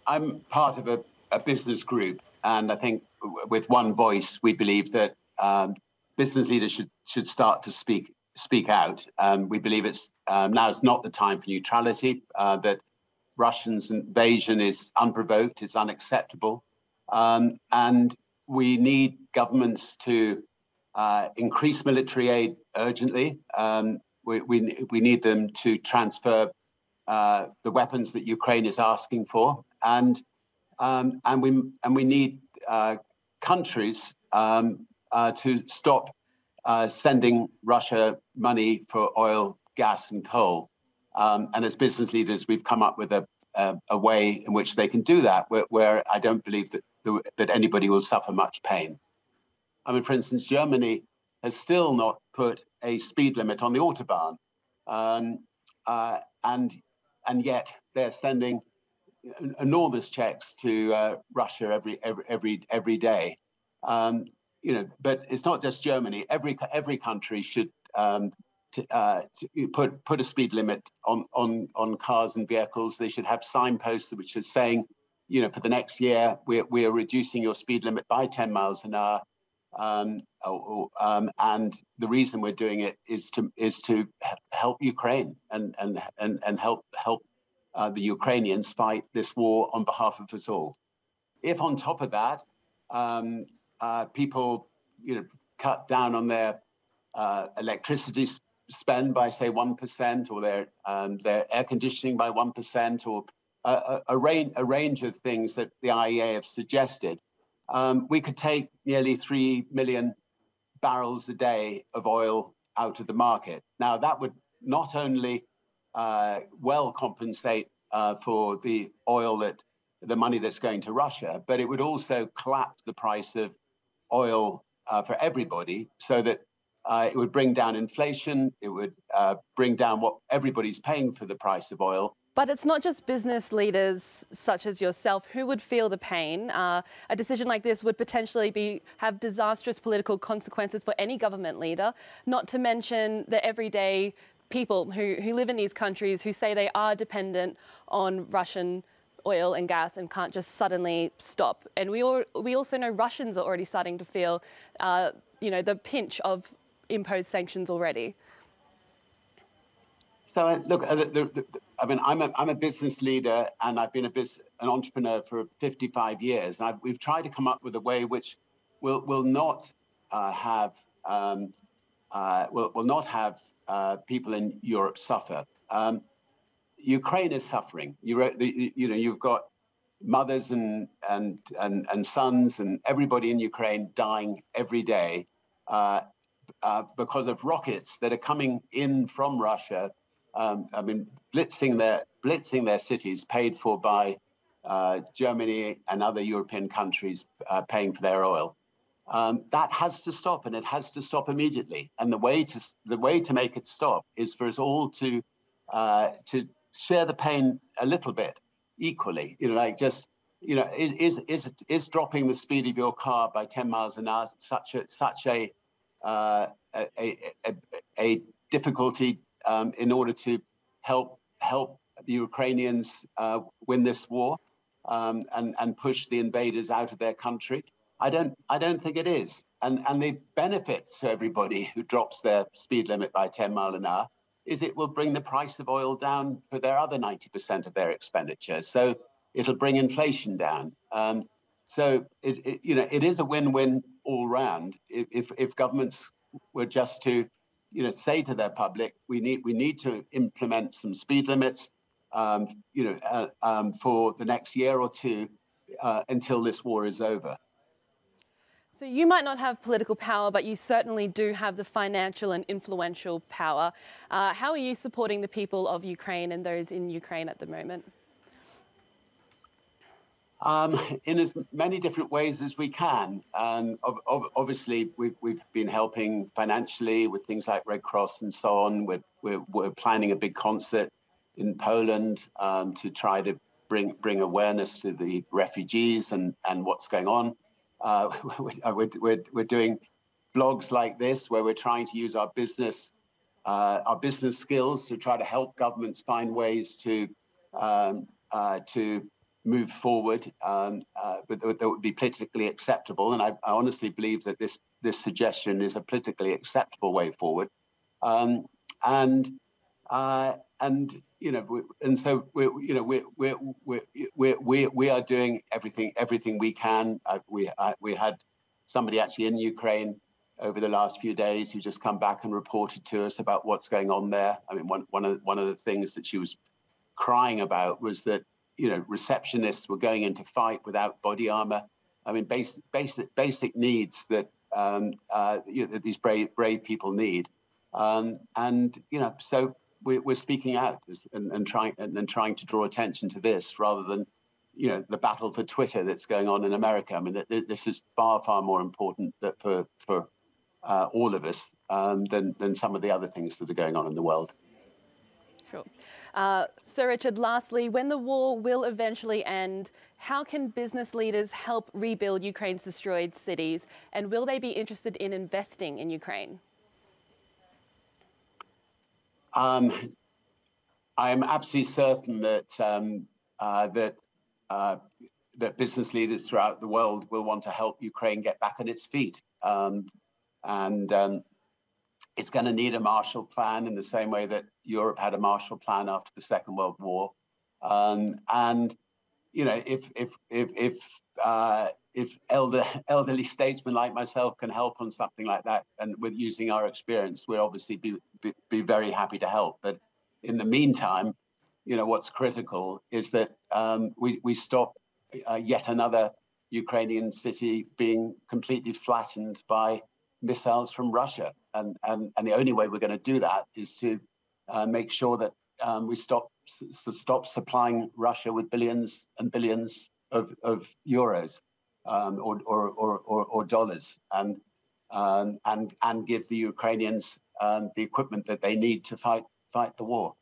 I'm part of a business group, and I think with one voice, we believe that business leaders should start to speak out. We believe it's now is not the time for neutrality. That Russians' invasion is unprovoked, it's unacceptable, and we need governments to increase military aid urgently. We need them to transfer the weapons that Ukraine is asking for, and we need countries to stop sending Russia money for oil, gas, and coal. And as business leaders, we've come up with a way in which they can do that, where I don't believe that anybody will suffer much pain. I mean, for instance, Germany has still not put a speed limit on the Autobahn, and yet they're sending enormous checks to Russia every day. But it's not just Germany. Every country should to put a speed limit on cars and vehicles. They should have signposts which are saying, for the next year we are reducing your speed limit by 10 miles an hour. And the reason we're doing it is to help Ukraine and help the Ukrainians fight this war on behalf of us all. If on top of that, people, cut down on their electricity spend by say 1%, or their air conditioning by 1%, or a range of things that the IEA have suggested, we could take nearly 3 million barrels a day of oil out of the market. Now, that would not only well compensate for the money that's going to Russia, but it would also collapse the price of oil for everybody, so that it would bring down inflation. It would bring down what everybody's paying for the price of oil. But it's not just business leaders such as yourself who would feel the pain. A decision like this would potentially have disastrous political consequences for any government leader, not to mention the everyday people who live in these countries who say they are dependent on Russian oil and gas and can't just suddenly stop. And we also know Russians are already starting to feel, the pinch of imposed sanctions already. So look, I'm a business leader, and I've been an entrepreneur for 55 years. And we've tried to come up with a way which will not have people in Europe suffer. Ukraine is suffering. You've got mothers and sons and everybody in Ukraine dying every day because of rockets that are coming in from Russia. Blitzing their cities, paid for by Germany and other European countries paying for their oil. That has to stop, and it has to stop immediately. And the way to make it stop is for us all to share the pain a little bit equally. Is dropping the speed of your car by 10 miles an hour such a difficulty in order to help the Ukrainians win this war and push the invaders out of their country? I don't think it is. And the benefits to everybody who drops their speed limit by 10 miles an hour is it will bring the price of oil down for their other 90% of their expenditure. So it'll bring inflation down. So it is a win-win all round if governments were just to say to their public, we need to implement some speed limits, for the next year or two until this war is over. So you might not have political power, but you certainly do have the financial and influential power. How are you supporting the people of Ukraine and those in Ukraine at the moment? In as many different ways as we can. Obviously, we've been helping financially with things like Red Cross and so on. We're planning a big concert in Poland to try to bring awareness to the refugees and what's going on. We're doing blogs like this where we're trying to use our business skills to try to help governments find ways to move forward that would be politically acceptable. And I honestly believe that this suggestion is a politically acceptable way forward. And so we are doing everything we can. We had somebody actually in Ukraine over the last few days who just come back and reported to us about what's going on there. I mean, one of the things that she was crying about was that receptionists were going into fight without body armor. I mean, basic needs that that these brave people need. So we're speaking out and trying to draw attention to this rather than the battle for Twitter that's going on in America. I mean, this is far more important that for all of us than some of the other things that are going on in the world. Sure. Sir Richard, lastly, when the war will eventually end, how can business leaders help rebuild Ukraine's destroyed cities, and will they be interested in investing in Ukraine? I am absolutely certain that that business leaders throughout the world will want to help Ukraine get back on its feet, it's going to need a Marshall Plan in the same way that Europe had a Marshall Plan after the Second World War. If elderly statesmen like myself can help on something like that, and with using our experience, we'll obviously be very happy to help. But in the meantime, what's critical is that we stop yet another Ukrainian city being completely flattened by missiles from Russia. And the only way we're going to do that is to make sure that we stop supplying Russia with billions and billions of euros or dollars, and give the Ukrainians the equipment that they need to fight the war.